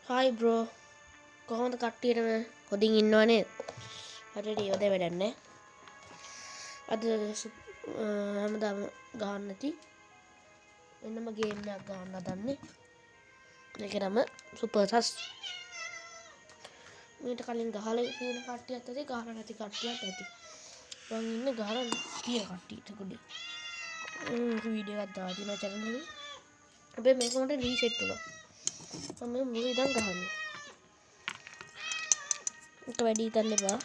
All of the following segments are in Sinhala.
හායි බ්‍රෝ කොහොමද කට්ටියටම හොඳින් ඉන්නවනේ හරියට ඒවද වැඩන්නේ අද හැමදාම ගහන්න නැති එන්නම ගේම්යක් ගහන්න දන්නේ ඒක නම සුපර්සස් මීට කලින් ගහල තියෙන කට්ටියත් ඇති ගහලා නැති කට්ටියත් ඇති මං ඉන්නේ ගහලා තියෙන කට්ටියට පොඩි වීඩියෝ එකක් දාලා තියෙනවා channel එකේ හැබැයි මේක මට රීසෙට් වුණා මම මේ මුල ඉඳන් ගහන්නේ ඒක වැඩි හිතන්න එපා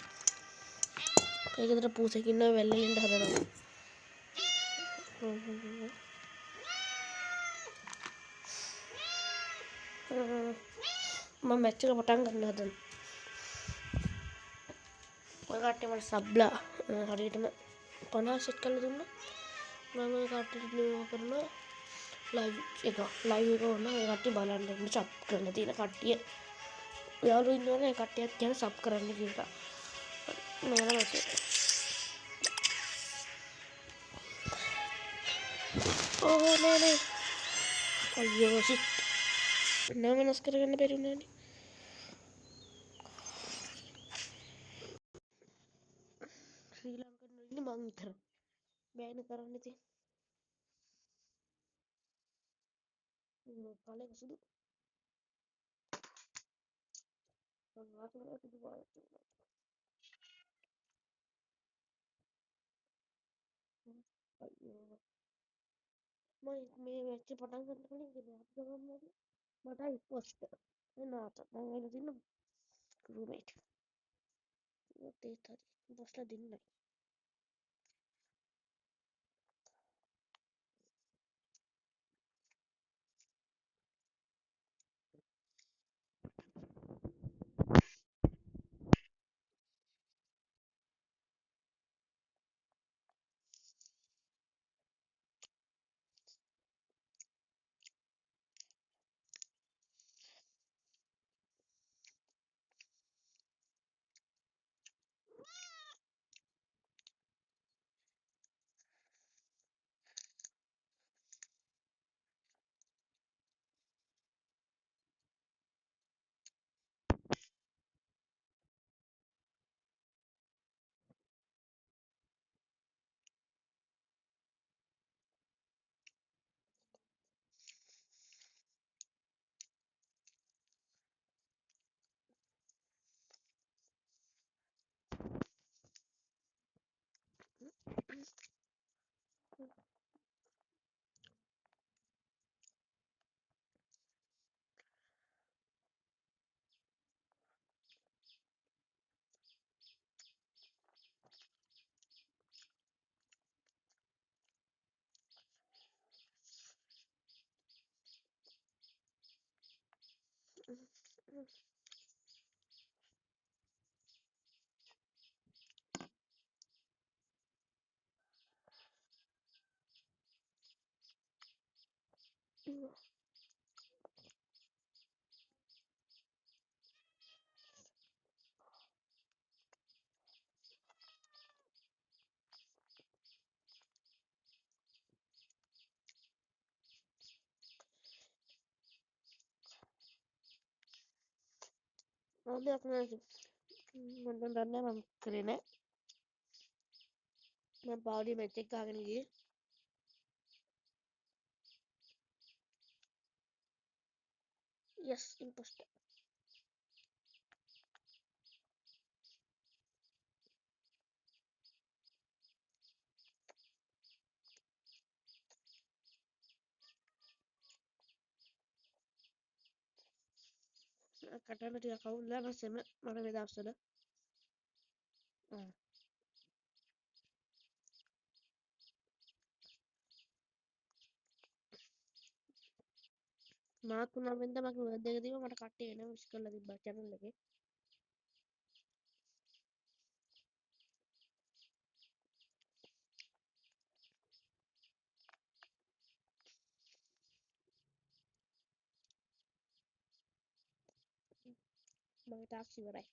ඒක විතර පූසකින් නෝ වැල්ලෙන්න හදනවා මම මැච් එක පටන් ගන්න හදන ඔය කට්ටිය මට සබ්ලා හරියටම 50 සෙට් කරලා දුන්නා මම ඔය කට්ටියට නියම කරනවා ලයිව් එක ඕන ඔය කට්ටිය බලන්න ඉන්න සබ් කරලා තියෙන කට්ටිය යාළුවෝ ඉන්නවනේ ඒ කට්ටියත් කියන සබ් කරන්න කියලා මේලා මැච් එක ඕ නේ අයියෝ සිත් නම වෙනස් කරගන්න බැරි වුණානේ ශ්‍රී ලංකන් ඉන්නේ මං විතර බෑන කරන්න තියෙන කලේ සුදු සුදු පාට අයියෝ මම මේ මැච් එක පටන් ගන්න කලින් ගෙදර ගමන් මට ඉපොස්ට් එනාට මම වෙන දින රූමේට් ඒත් හරි බොස්ලා දෙන්නයි මොකද මම දන්නේ මම කරේ නෑ මම පාවඩි මැච් එක ගහගෙන ගියේ යස් ඉම්පොස්ට් කටන ටිකක් අවුල්ලා බස්සෙම මට මේ දවස්වල මාර්ච් 9 වෙනිදා මගේ බර්ත්ඩේ එක තිබ්බා මට කට්ටිය එනවා විශ් කරලා තිබ්බා channel එකේ මගේ ටාක්ස් ඉවරයි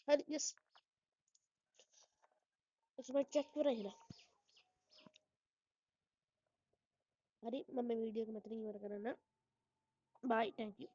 හරි යස් ස්මට් චැට් කරා එහෙනම්. හරි මම මේ වීඩියෝ එක මෙතනින් ඉවර කරන්න. බයි, thank you.